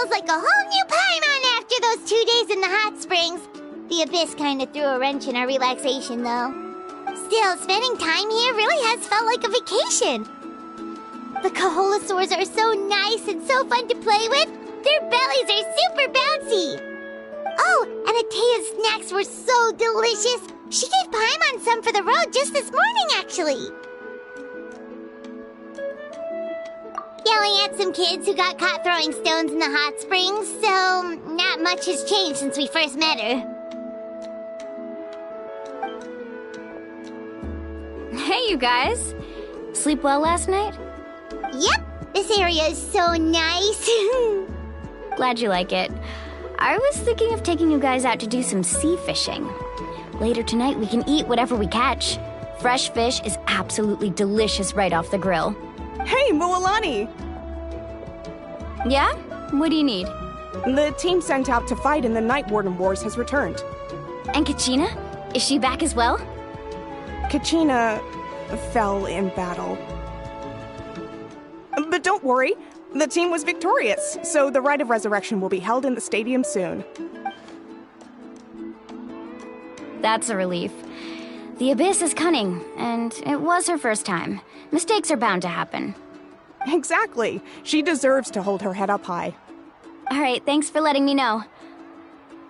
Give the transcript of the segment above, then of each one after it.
feels like a whole new Paimon after those 2 days in the hot springs. The Abyss kind of threw a wrench in our relaxation, though. Still, spending time here really has felt like a vacation. The Kaholosaurs are so nice and so fun to play with. Their bellies are super bouncy. Oh, and Atea's snacks were so delicious. She gave Paimon some for the road just this morning, actually. Yelling at some kids who got caught throwing stones in the hot springs, so not much has changed since we first met her. Hey, you guys. Sleep well last night? Yep, this area is so nice. Glad you like it. I was thinking of taking you guys out to do some sea fishing. Later tonight, we can eat whatever we catch. Fresh fish is absolutely delicious right off the grill. Hey, Mualani! Yeah? What do you need? The team sent out to fight in the Night Warden Wars has returned. And Kachina? Is she back as well? Kachina fell in battle. But don't worry, the team was victorious, so the Rite of Resurrection will be held in the stadium soon. That's a relief. The Abyss is cunning, and it was her first time. Mistakes are bound to happen. Exactly. She deserves to hold her head up high. All right, thanks for letting me know.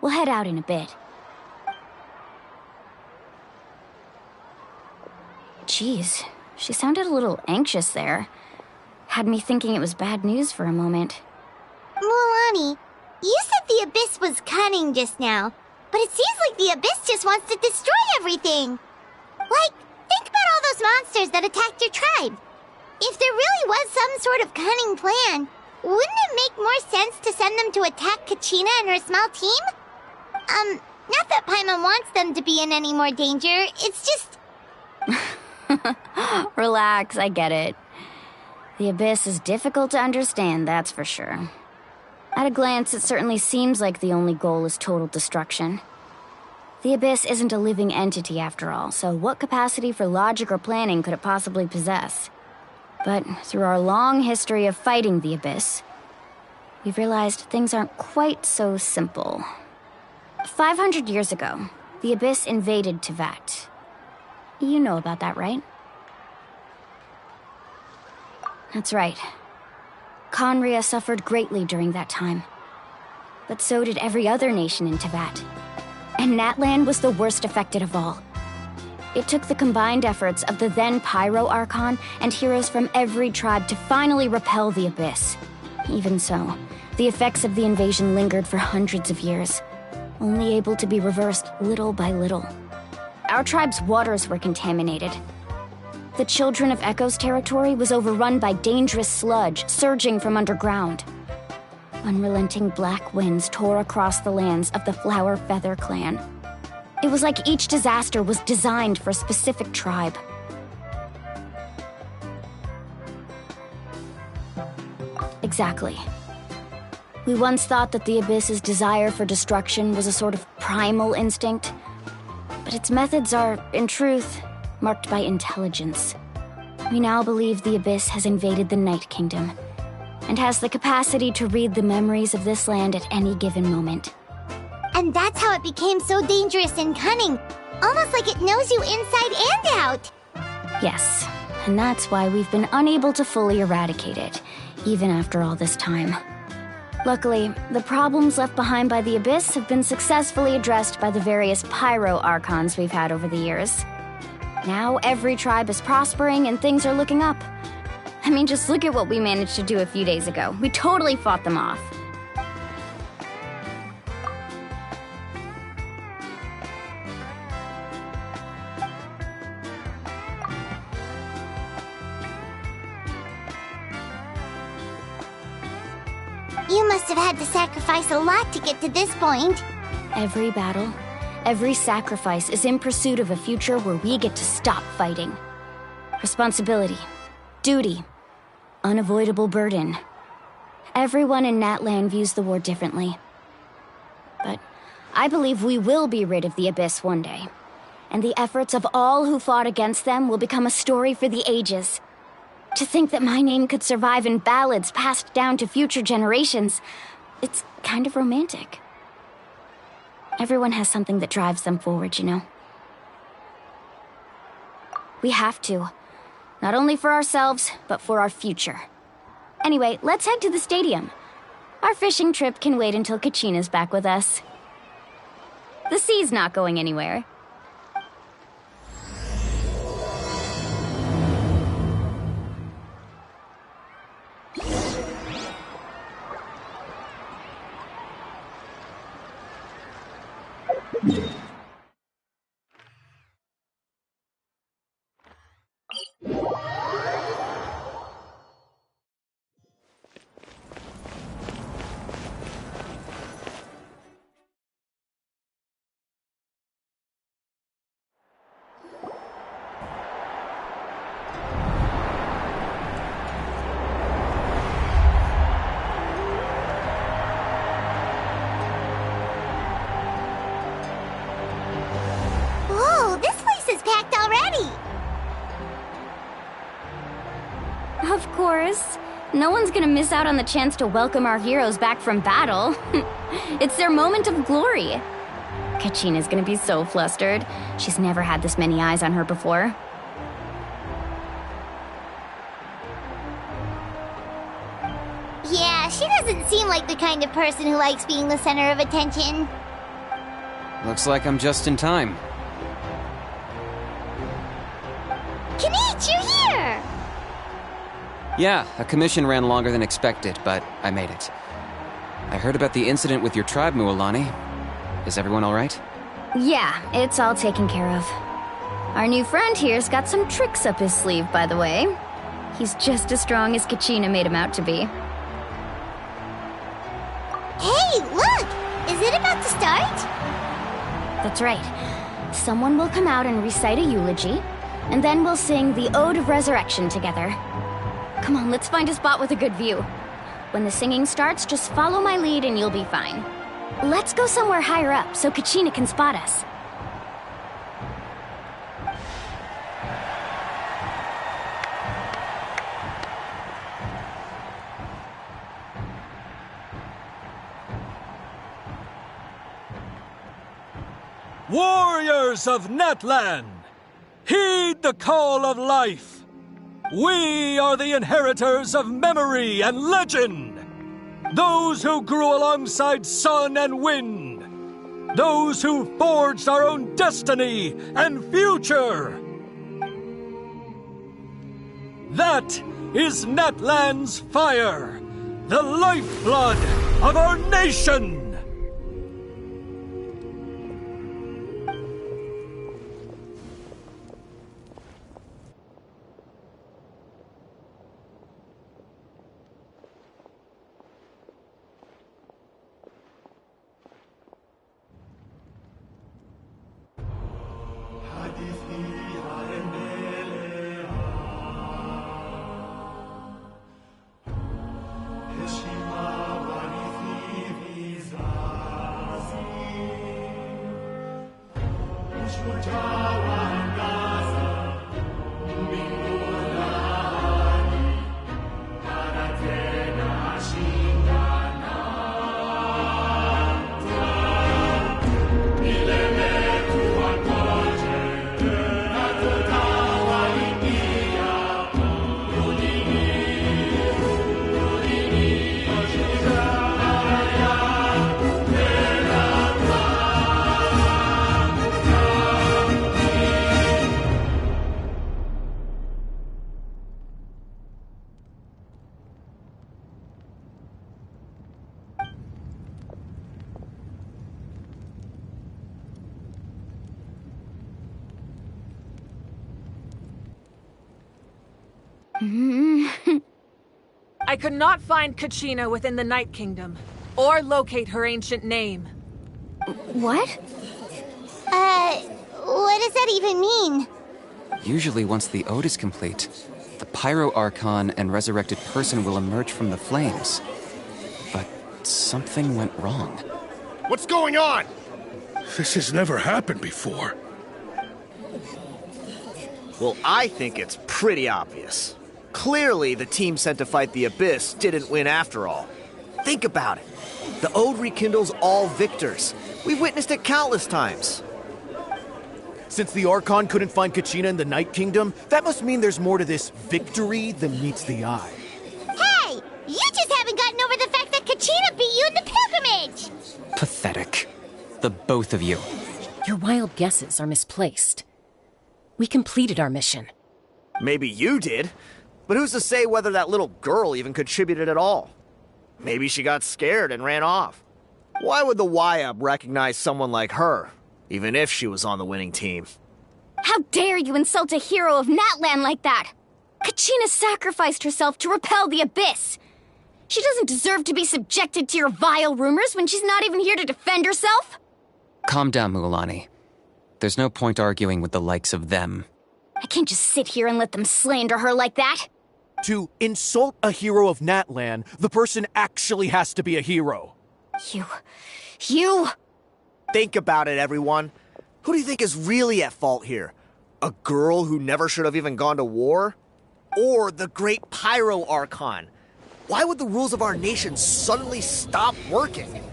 We'll head out in a bit. Jeez, she sounded a little anxious there. Had me thinking it was bad news for a moment. Mualani, you said the Abyss was cunning just now, but it seems like the Abyss just wants to destroy everything. Like, think about all those monsters that attacked your tribe. If there really was some sort of cunning plan, wouldn't it make more sense to send them to attack Kachina and her small team? Not that Paimon wants them to be in any more danger, it's just... Relax, I get it. The Abyss is difficult to understand, that's for sure. At a glance, it certainly seems like the only goal is total destruction. The Abyss isn't a living entity after all, so what capacity for logic or planning could it possibly possess? But through our long history of fighting the Abyss, we've realized things aren't quite so simple. 500 years ago, the Abyss invaded Teyvat. You know about that, right? That's right. Conria suffered greatly during that time. But so did every other nation in Teyvat. And Natlan was the worst affected of all. It took the combined efforts of the then Pyro Archon and heroes from every tribe to finally repel the Abyss. Even so, the effects of the invasion lingered for hundreds of years, only able to be reversed little by little. Our tribe's waters were contaminated. The Children of Echo's territory was overrun by dangerous sludge surging from underground. Unrelenting black winds tore across the lands of the Flower Feather clan. It was like each disaster was designed for a specific tribe. Exactly. We once thought that the Abyss's desire for destruction was a sort of primal instinct, but its methods are, in truth, marked by intelligence. We now believe the Abyss has invaded the Night Kingdom, and has the capacity to read the memories of this land at any given moment. And that's how it became so dangerous and cunning, almost like it knows you inside and out. Yes, and that's why we've been unable to fully eradicate it, even after all this time. Luckily, the problems left behind by the Abyss have been successfully addressed by the various Pyro Archons we've had over the years. Now every tribe is prospering and things are looking up. I mean, just look at what we managed to do a few days ago. We totally fought them off. You must have had to sacrifice a lot to get to this point. Every battle, every sacrifice is in pursuit of a future where we get to stop fighting. Responsibility, duty, unavoidable burden. Everyone in Natlan views the war differently. But I believe we will be rid of the Abyss one day. And the efforts of all who fought against them will become a story for the ages. To think that my name could survive in ballads passed down to future generations, It's kind of romantic. Everyone has something that drives them forward, you know? We have to. Not only for ourselves, but for our future. Anyway, let's head to the stadium. Our fishing trip can wait until Kachina's back with us. The sea's not going anywhere. Whoa, this place is packed already! Of course. No one's gonna miss out on the chance to welcome our heroes back from battle. It's their moment of glory. Kachina's gonna be so flustered. She's never had this many eyes on her before. Yeah, she doesn't seem like the kind of person who likes being the center of attention. Looks like I'm just in time. Kinich, you're here! Yeah, a commission ran longer than expected, but I made it. I heard about the incident with your tribe, Mualani. Is everyone alright? Yeah, it's all taken care of. Our new friend here's got some tricks up his sleeve, by the way. He's just as strong as Kachina made him out to be. Hey, look! Is it about to start? That's right. Someone will come out and recite a eulogy, and then we'll sing the Ode of Resurrection together. Come on, let's find a spot with a good view. When the singing starts, just follow my lead and you'll be fine. Let's go somewhere higher up so Kachina can spot us. Warriors of Natlan, heed the call of life. We are the inheritors of memory and legend. Those who grew alongside sun and wind. Those who forged our own destiny and future. That is Natlan's fire, the lifeblood of our nation. I could not find Kachina within the Night Kingdom, or locate her ancient name. What? What does that even mean? Usually once the ode is complete, the Pyro Archon and resurrected person will emerge from the flames. But something went wrong. What's going on? This has never happened before. Well, I think it's pretty obvious. Clearly, the team sent to fight the Abyss didn't win after all. Think about it. The Ode rekindles all victors. We've witnessed it countless times. Since the Archon couldn't find Kachina in the Night Kingdom, that must mean there's more to this victory than meets the eye. Hey! You just haven't gotten over the fact that Kachina beat you in the pilgrimage! Pathetic. The both of you. Your wild guesses are misplaced. We completed our mission. Maybe you did, but who's to say whether that little girl even contributed at all? Maybe she got scared and ran off. Why would the YUB recognize someone like her, even if she was on the winning team? How dare you insult a hero of Natlan like that? Kachina sacrificed herself to repel the Abyss. She doesn't deserve to be subjected to your vile rumors when she's not even here to defend herself. Calm down, Mualani. There's no point arguing with the likes of them. I can't just sit here and let them slander her like that. To insult a hero of Natlan, the person actually has to be a hero. You... Think about it, everyone. Who do you think is really at fault here? A girl who never should have even gone to war? Or the great Pyro Archon? Why would the rules of our nation suddenly stop working?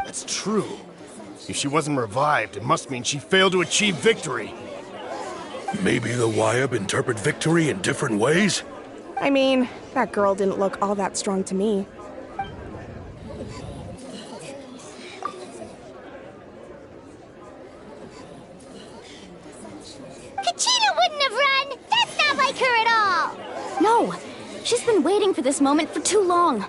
That's true. If she wasn't revived, it must mean she failed to achieve victory. Maybe the YUB interpret victory in different ways? I mean, that girl didn't look all that strong to me. Kachina wouldn't have run! That's not like her at all! No, she's been waiting for this moment for too long.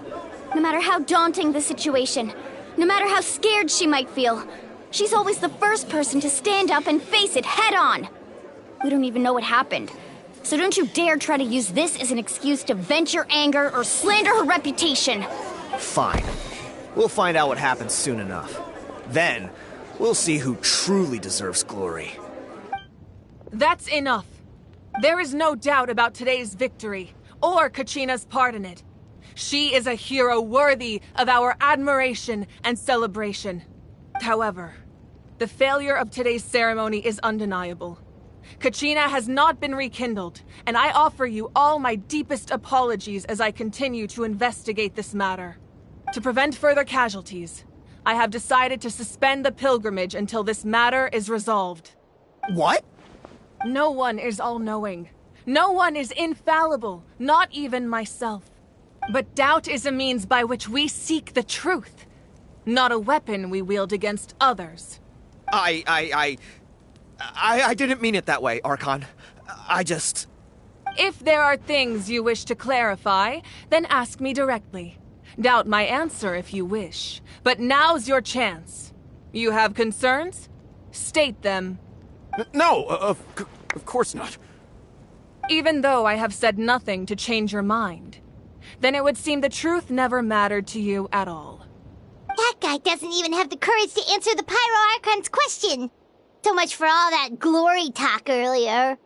No matter how daunting the situation, no matter how scared she might feel, she's always the first person to stand up and face it head on. We don't even know what happened, so don't you dare try to use this as an excuse to vent your anger or slander her reputation. Fine. We'll find out what happens soon enough. Then, we'll see who truly deserves glory. That's enough. There is no doubt about today's victory, or Kachina's part in it. She is a hero worthy of our admiration and celebration. However, the failure of today's ceremony is undeniable. Kachina has not been rekindled, and I offer you all my deepest apologies as I continue to investigate this matter. To prevent further casualties, I have decided to suspend the pilgrimage until this matter is resolved. What? No one is all-knowing. No one is infallible, not even myself. But doubt is a means by which we seek the truth, not a weapon we wield against others. I didn't mean it that way, Archon. I just... If there are things you wish to clarify, then ask me directly. Doubt my answer if you wish. But now's your chance. You have concerns? State them. No, of course not. Even though I have said nothing to change your mind, then it would seem the truth never mattered to you at all. That guy doesn't even have the courage to answer the Pyro Archon's question. So much for all that glory talk earlier.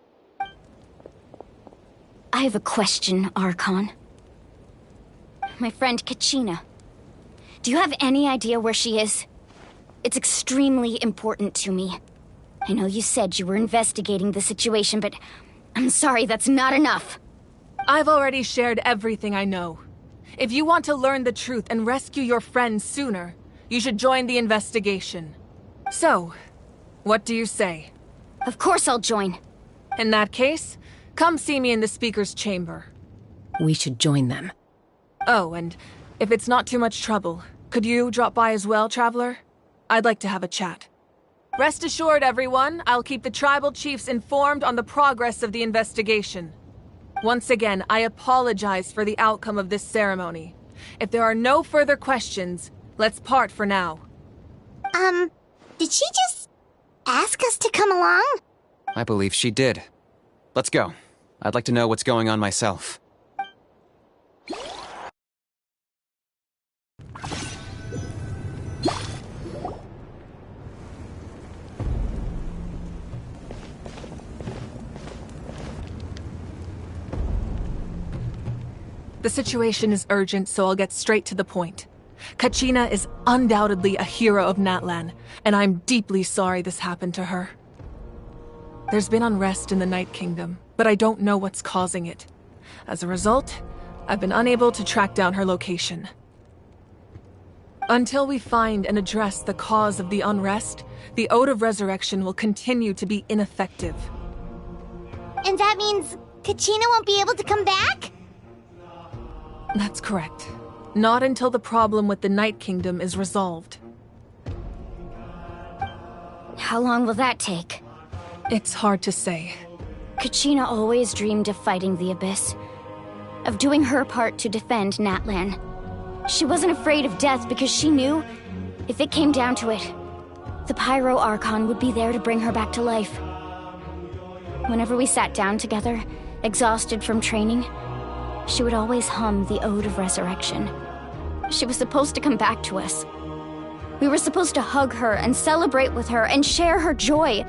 I have a question, Archon. My friend Kachina. Do you have any idea where she is? It's extremely important to me. I know you said you were investigating the situation, but I'm sorry, that's not enough. I've already shared everything I know. If you want to learn the truth and rescue your friends sooner, you should join the investigation. So, what do you say? Of course I'll join. In that case, come see me in the speaker's chamber. We should join them. Oh, and if it's not too much trouble, could you drop by as well, Traveler? I'd like to have a chat. Rest assured, everyone, I'll keep the tribal chiefs informed on the progress of the investigation. Once again, I apologize for the outcome of this ceremony. If there are no further questions, let's part for now. Did she just ask us to come along? I believe she did. Let's go. I'd like to know what's going on myself. The situation is urgent, so I'll get straight to the point. Kachina is undoubtedly a hero of Natlan, and I'm deeply sorry this happened to her. There's been unrest in the Night Kingdom, but I don't know what's causing it. As a result, I've been unable to track down her location. Until we find and address the cause of the unrest, the Ode of Resurrection will continue to be ineffective. And that means Kachina won't be able to come back? That's correct. Not until the problem with the Night Kingdom is resolved. How long will that take? It's hard to say. Kachina always dreamed of fighting the Abyss, of doing her part to defend Natlan. She wasn't afraid of death because she knew, if it came down to it, the Pyro Archon would be there to bring her back to life. Whenever we sat down together, exhausted from training, she would always hum the Ode of Resurrection. She was supposed to come back to us. We were supposed to hug her and celebrate with her and share her joy.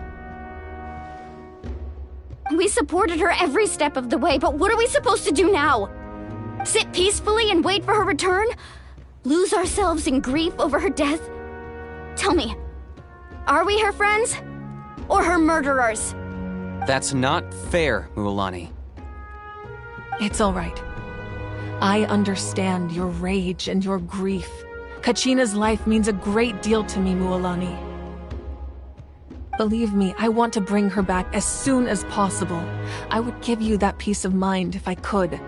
We supported her every step of the way, but what are we supposed to do now? Sit peacefully and wait for her return? Lose ourselves in grief over her death? Tell me, are we her friends? Or her murderers? That's not fair, Mualani. It's all right. I understand your rage and your grief. Kachina's life means a great deal to me, Mualani. Believe me, I want to bring her back as soon as possible. I would give you that peace of mind if I could.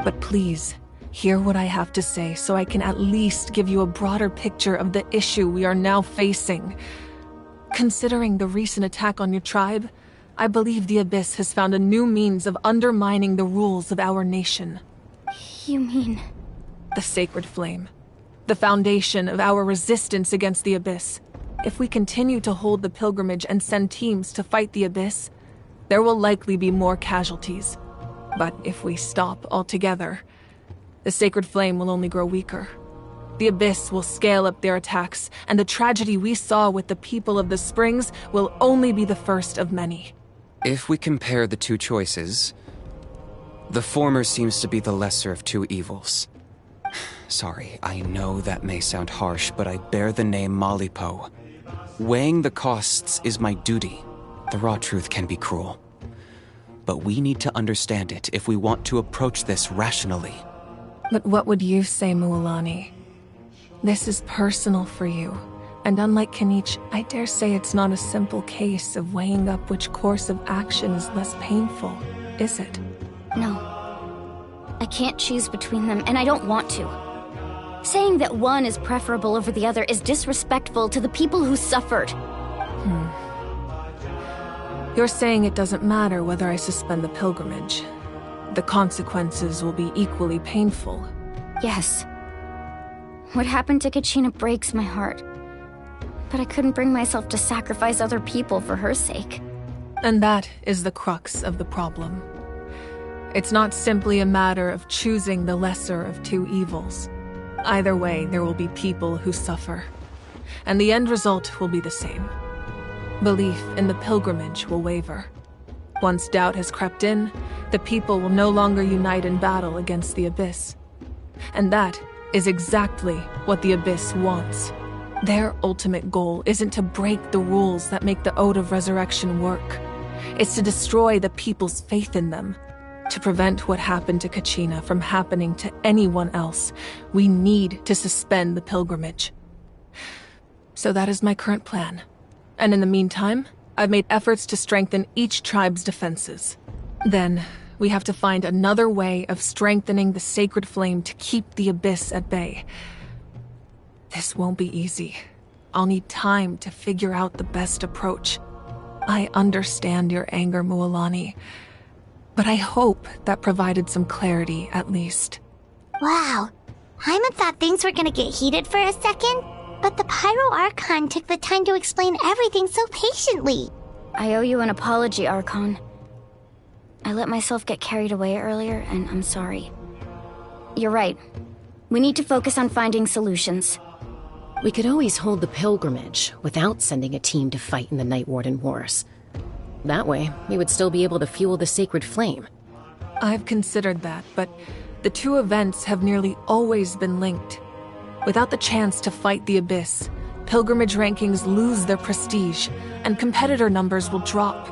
But please, hear what I have to say so I can at least give you a broader picture of the issue we are now facing. Considering the recent attack on your tribe, I believe the Abyss has found a new means of undermining the rules of our nation. You mean... The Sacred Flame. The foundation of our resistance against the Abyss. If we continue to hold the pilgrimage and send teams to fight the Abyss, there will likely be more casualties. But if we stop altogether, the Sacred Flame will only grow weaker. The Abyss will scale up their attacks, and the tragedy we saw with the people of the Springs will only be the first of many. If we compare the two choices, the former seems to be the lesser of two evils. Sorry, I know that may sound harsh, but I bear the name Malipo. Weighing the costs is my duty. The raw truth can be cruel. But we need to understand it if we want to approach this rationally. But what would you say, Mualani? This is personal for you. And unlike Kanich, I dare say it's not a simple case of weighing up which course of action is less painful, is it? No. I can't choose between them, and I don't want to. Saying that one is preferable over the other is disrespectful to the people who suffered. You're saying it doesn't matter whether I suspend the pilgrimage. The consequences will be equally painful. Yes. What happened to Kachina breaks my heart. But I couldn't bring myself to sacrifice other people for her sake. And that is the crux of the problem. It's not simply a matter of choosing the lesser of two evils. Either way, there will be people who suffer. And the end result will be the same. Belief in the pilgrimage will waver. Once doubt has crept in, the people will no longer unite in battle against the Abyss. And that is exactly what the Abyss wants. Their ultimate goal isn't to break the rules that make the Ode of Resurrection work. It's to destroy the people's faith in them. To prevent what happened to Kachina from happening to anyone else, we need to suspend the pilgrimage. So that is my current plan. And in the meantime, I've made efforts to strengthen each tribe's defenses. Then, we have to find another way of strengthening the Sacred Flame to keep the Abyss at bay. This won't be easy. I'll need time to figure out the best approach. I understand your anger, Mualani, but I hope that provided some clarity, at least. Wow. Hyman thought things were gonna get heated for a second, but the Pyro Archon took the time to explain everything so patiently. I owe you an apology, Archon. I let myself get carried away earlier, and I'm sorry. You're right. We need to focus on finding solutions. We could always hold the pilgrimage without sending a team to fight in the Night Warden Wars. That way, we would still be able to fuel the Sacred Flame. I've considered that, but the two events have nearly always been linked. Without the chance to fight the Abyss, pilgrimage rankings lose their prestige, and competitor numbers will drop.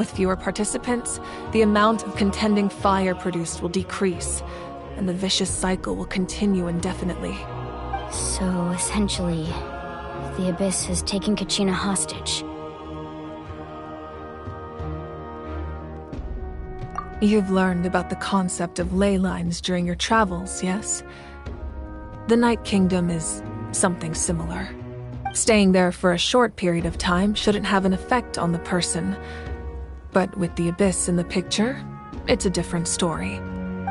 With fewer participants, the amount of contending fire produced will decrease, and the vicious cycle will continue indefinitely. So, essentially, the Abyss has taken Kachina hostage. You've learned about the concept of ley lines during your travels, yes? The Night Kingdom is something similar. Staying there for a short period of time shouldn't have an effect on the person. But with the Abyss in the picture, it's a different story.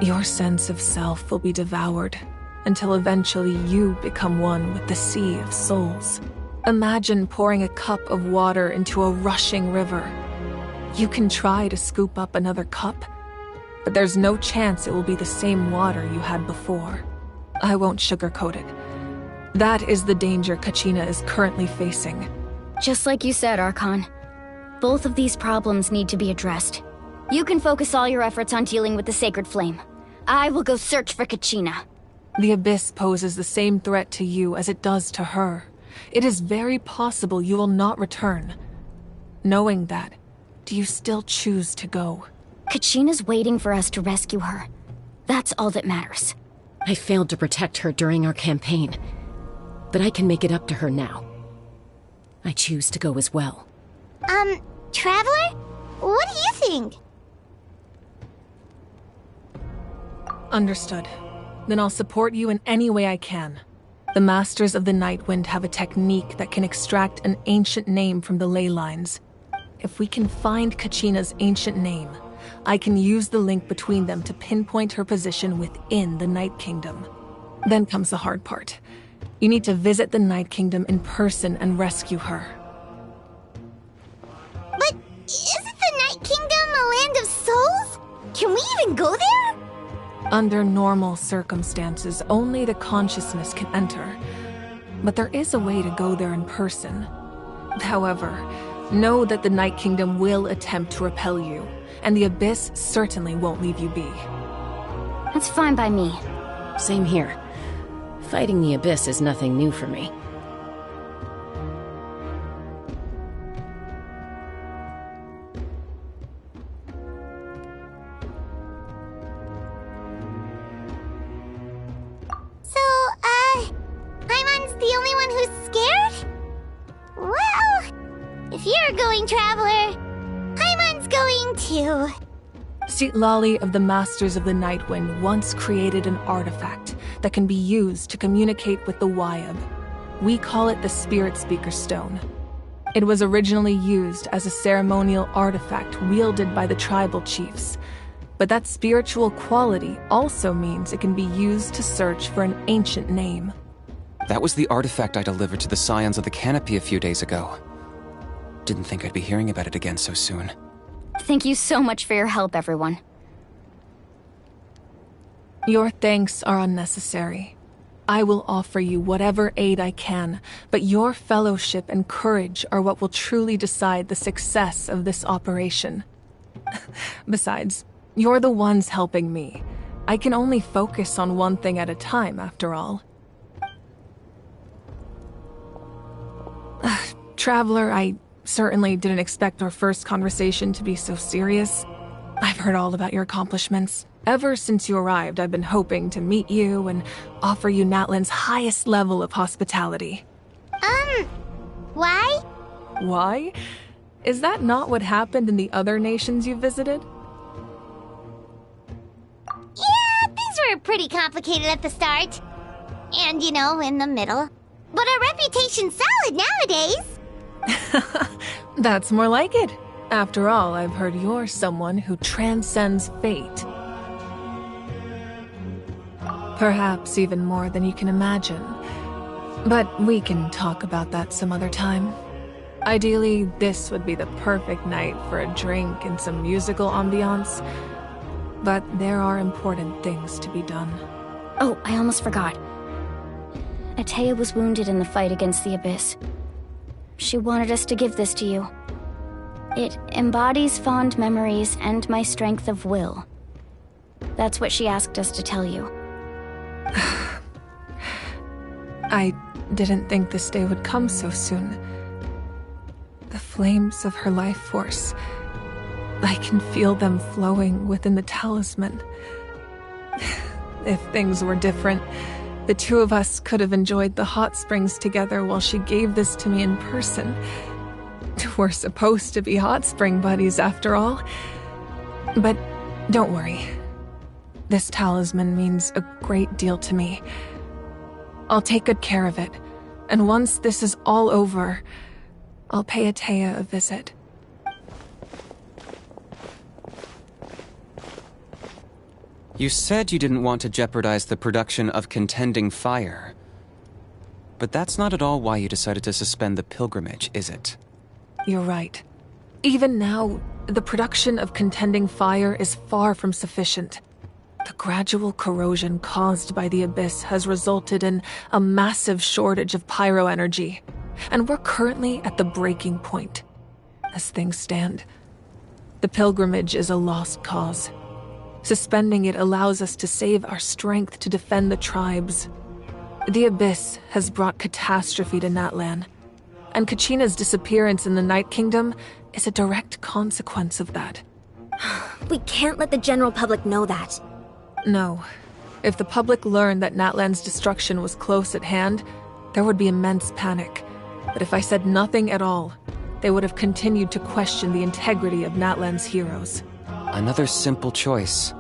Your sense of self will be devoured until eventually you become one with the sea of souls. Imagine pouring a cup of water into a rushing river. You can try to scoop up another cup, but there's no chance it will be the same water you had before. I won't sugarcoat it. That is the danger Kachina is currently facing. Just like you said, Archon. Both of these problems need to be addressed. You can focus all your efforts on dealing with the Sacred Flame. I will go search for Kachina. The Abyss poses the same threat to you as it does to her. It is very possible you will not return. Knowing that, do you still choose to go? Kachina's waiting for us to rescue her. That's all that matters. I failed to protect her during our campaign, but I can make it up to her now. I choose to go as well. Traveler? What do you think? Understood. Then I'll support you in any way I can. The Masters of the Nightwind have a technique that can extract an ancient name from the ley lines. If we can find Kachina's ancient name, I can use the link between them to pinpoint her position within the Night Kingdom. Then comes the hard part. You need to visit the Night Kingdom in person and rescue her. But isn't the Night Kingdom a land of souls? Can we even go there? Under normal circumstances, only the consciousness can enter. But there is a way to go there in person. However, know that the Night Kingdom will attempt to repel you, and the Abyss certainly won't leave you be. That's fine by me. Same here. Fighting the Abyss is nothing new for me. Paimon's the only one who's scared? Well, if you're going, Traveler, Paimon's going too. Citlali of the Masters of the Nightwind once created an artifact that can be used to communicate with the Wyab. We call it the Spirit Speaker Stone. It was originally used as a ceremonial artifact wielded by the tribal chiefs, but that spiritual quality also means it can be used to search for an ancient name. That was the artifact I delivered to the Scions of the Canopy a few days ago. Didn't think I'd be hearing about it again so soon. Thank you so much for your help, everyone. Your thanks are unnecessary. I will offer you whatever aid I can, but your fellowship and courage are what will truly decide the success of this operation. Besides, you're the ones helping me. I can only focus on one thing at a time, after all. Traveler, I certainly didn't expect our first conversation to be so serious. I've heard all about your accomplishments. Ever since you arrived, I've been hoping to meet you and offer you Natlan's highest level of hospitality. Why? Why? Is that not what happened in the other nations you visited? Yeah, things were pretty complicated at the start. And, in the middle. But our reputation's solid nowadays. That's more like it. After all, I've heard you're someone who transcends fate. Perhaps even more than you can imagine. But we can talk about that some other time. Ideally, this would be the perfect night for a drink and some musical ambiance. But there are important things to be done. Oh, I almost forgot. Atea was wounded in the fight against the Abyss. She wanted us to give this to you. It embodies fond memories and my strength of will. That's what she asked us to tell you. I didn't think this day would come so soon. The flames of her life force. I can feel them flowing within the talisman. If things were different, the two of us could have enjoyed the hot springs together while she gave this to me in person. We're supposed to be hot spring buddies after all. But don't worry. This talisman means a great deal to me. I'll take good care of it, and once this is all over, I'll pay Atea a visit. You said you didn't want to jeopardize the production of Contending Fire. But that's not at all why you decided to suspend the pilgrimage, is it? You're right. Even now, the production of Contending Fire is far from sufficient. The gradual corrosion caused by the Abyss has resulted in a massive shortage of pyro energy, and we're currently at the breaking point. As things stand, the pilgrimage is a lost cause. Suspending it allows us to save our strength to defend the tribes. The Abyss has brought catastrophe to Natlan, and Kachina's disappearance in the Night Kingdom is a direct consequence of that. We can't let the general public know that. No. If the public learned that Natlan's destruction was close at hand, there would be immense panic. But if I said nothing at all, they would have continued to question the integrity of Natlan's heroes. Another simple choice.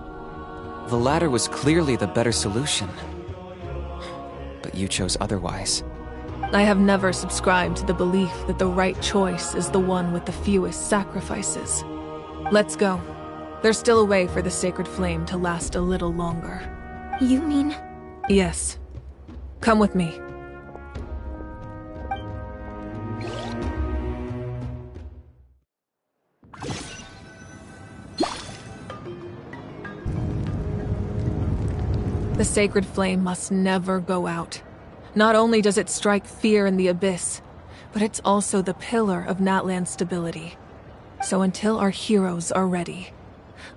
The latter was clearly the better solution. But you chose otherwise. I have never subscribed to the belief that the right choice is the one with the fewest sacrifices. Let's go. There's still a way for the sacred flame to last a little longer. You mean? Yes. Come with me. The sacred flame must never go out. Not only does it strike fear in the Abyss, but it's also the pillar of Natlan's stability. So until our heroes are ready,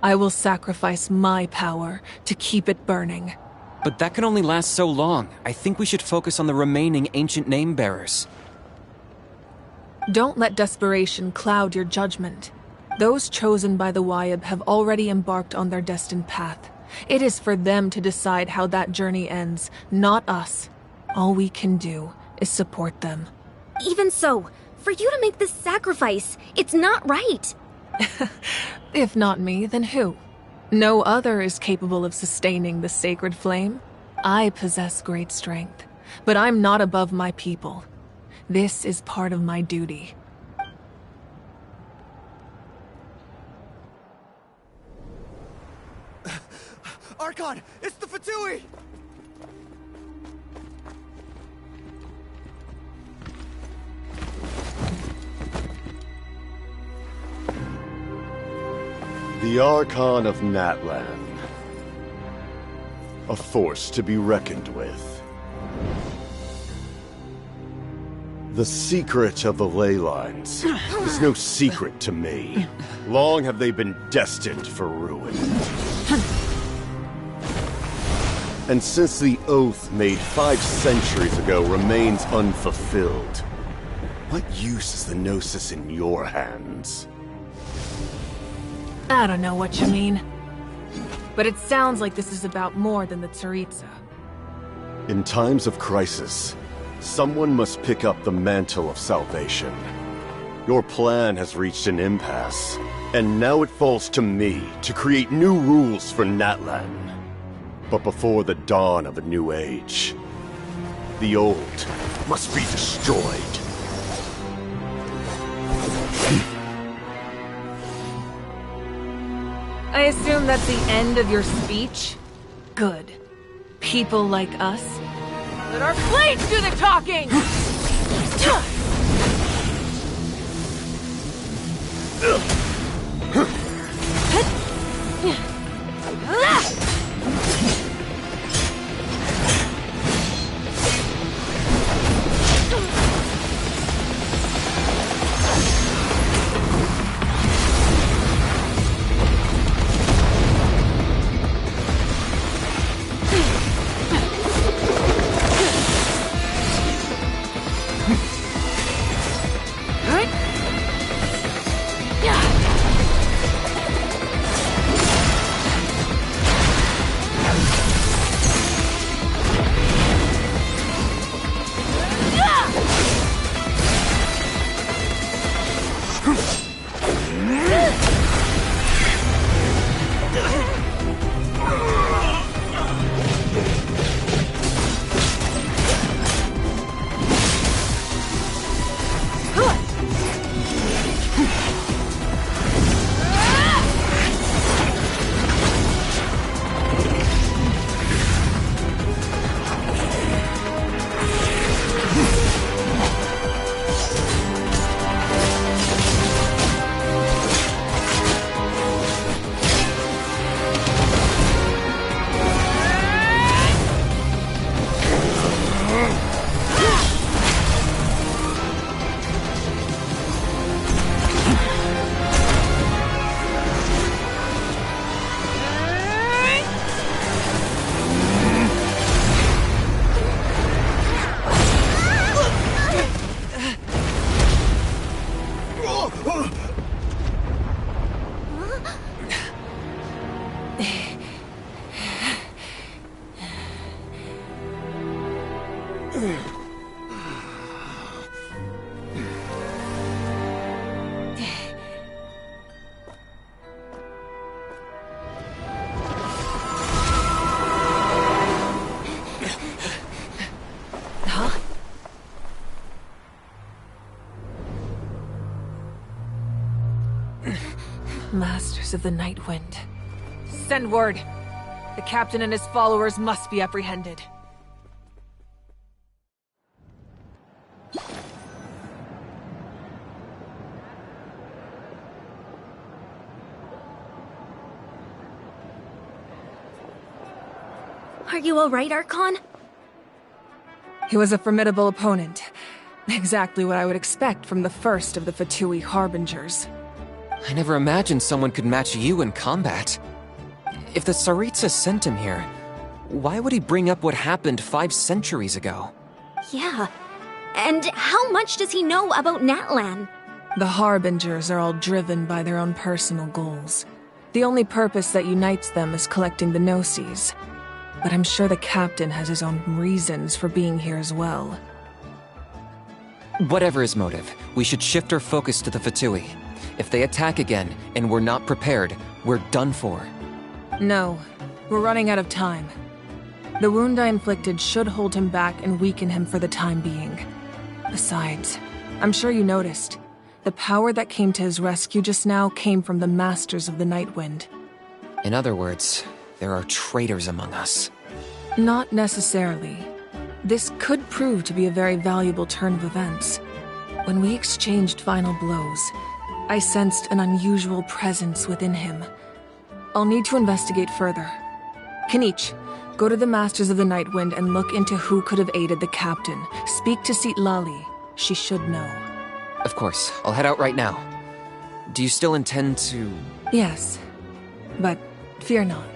I will sacrifice my power to keep it burning. But that can only last so long. I think we should focus on the remaining ancient name-bearers. Don't let desperation cloud your judgment. Those chosen by the Wayab have already embarked on their destined path. It is for them to decide how that journey ends, not us. All we can do is support them. Even so, for you to make this sacrifice, it's not right. If not me, then who? No other is capable of sustaining the sacred flame. I possess great strength, but I'm not above my people. This is part of my duty. Archon, it's the Fatui! The Archon of Natlan. A force to be reckoned with. The secret of the ley lines is no secret to me. Long have they been destined for ruin. And since the oath made 5 centuries ago remains unfulfilled, what use is the Gnosis in your hands? I don't know what you mean. But it sounds like this is about more than the Tsaritsa. In times of crisis, someone must pick up the mantle of salvation. Your plan has reached an impasse, and now it falls to me to create new rules for Natlan. But before the dawn of a new age, the old must be destroyed. I assume that's the end of your speech? Good. People like us. Let our blades do the talking! Masters of the Night Wind. Send word. The captain and his followers must be apprehended. Are you alright, Archon? He was a formidable opponent. Exactly what I would expect from the first of the Fatui Harbingers. I never imagined someone could match you in combat. If the Tsaritsa sent him here, why would he bring up what happened 5 centuries ago? Yeah. And how much does he know about Natlan? The Harbingers are all driven by their own personal goals. The only purpose that unites them is collecting the Gnosis. But I'm sure the captain has his own reasons for being here as well. Whatever his motive, we should shift our focus to the Fatui. If they attack again, and we're not prepared, we're done for. No, we're running out of time. The wound I inflicted should hold him back and weaken him for the time being. Besides, I'm sure you noticed, the power that came to his rescue just now came from the Masters of the Night Wind. In other words, there are traitors among us. Not necessarily. This could prove to be a very valuable turn of events. When we exchanged final blows, I sensed an unusual presence within him. I'll need to investigate further. Kenichi, go to the Masters of the Night Wind and look into who could have aided the captain. Speak to Lali. She should know. Of course, I'll head out right now. Do you still intend to... Yes, but fear not.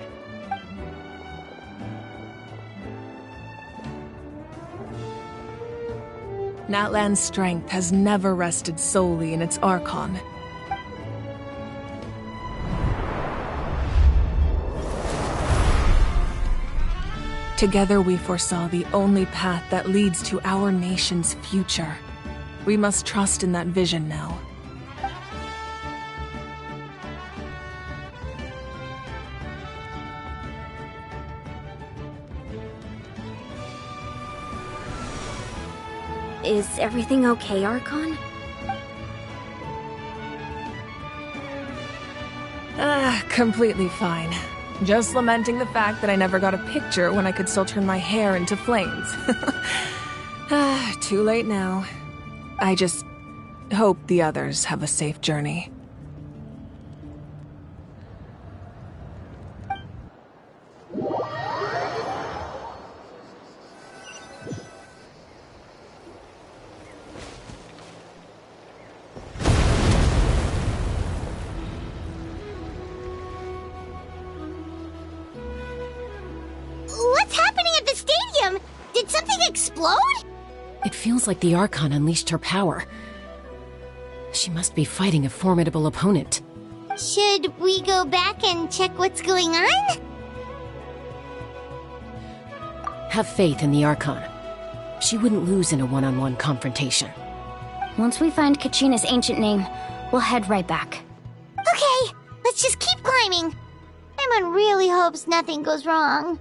Natlan's strength has never rested solely in its Archon. Together we foresaw the only path that leads to our nation's future. We must trust in that vision now. Is everything okay, Archon? Completely fine. Just lamenting the fact that I never got a picture when I could still turn my hair into flames. Too late now. I just hope the others have a safe journey. What's happening at the stadium? Did something explode? It feels like the Archon unleashed her power. She must be fighting a formidable opponent. Should we go back and check what's going on? Have faith in the Archon. She wouldn't lose in a one-on-one confrontation. Once we find Kachina's ancient name, we'll head right back. Okay, let's just keep climbing. Emon really hopes nothing goes wrong.